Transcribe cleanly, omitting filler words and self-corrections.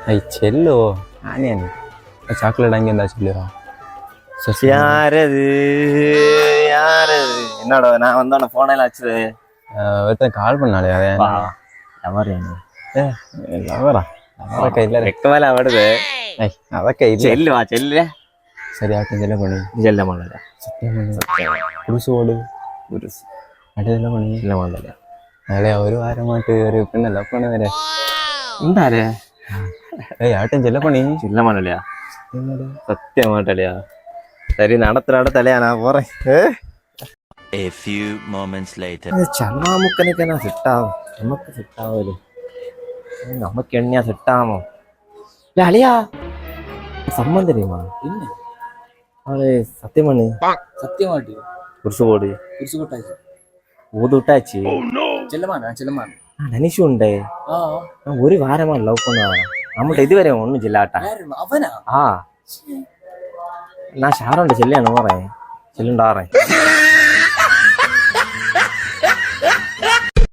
Cello onion chocolate அங்கே இருந்தா சொல்லுவா யாரது யாரது என்னோட நான் வந்தோட போனெல்லாம் வச்சு ஒருத்தன் கால் பண்ணாலே லவரா அதக்க இல்லை ரெக்கமேல வருது அதக்க இல்லை செல்லுவா செல்லு சரி ஆட்டம் செல்ல பண்ணி செல்ல பண்ணல சத்தியம் பண்ணி குருசு ஓடு குருசு അടിയല്ല പണി ഇല്ല വേണ്ടല്ലേ അല്ലെ ഒരു വാരമായിട്ട് ഒരു പിന്നെ ലവ് പണി വരെ എന്താലേ ആട്ടും ചെല്ല പണി ഇല്ല വേണ്ടല്ലയാ സത്യമായിട്ടല്ലയാ ശരി നടത്തലയാ ഞാൻ പോറേ A few moments later. ചമ്മാമുക്കനൊക്കെ സെറ്റാവും നമുക്ക് സെറ്റാവൂലേ നമുക്ക് എണ്ണയാ സെറ്റാമോ അളിയാ സമ്മതം തരുമാ പിന്നെ അവള് സത്യമണ് സത്യമായിട്ട് കുറിച്ചുപോട് കുരിശുകൊട്ടായി ഊതുട്ടാച്ചി ചെല്ലമാണ് ധനുഷു ഉണ്ടേ ഒരു വാരമാണ് ലവ് പണ്ണുവാണ് നമ്മുടെ ഇതുവരെ ഒന്നും ചെല്ലാട്ടാ അവനാ ആ ഞാൻ ഷാറുണ്ട് ചെല്ലാണ് പോറേ ചെല്ലുണ്ടാറേ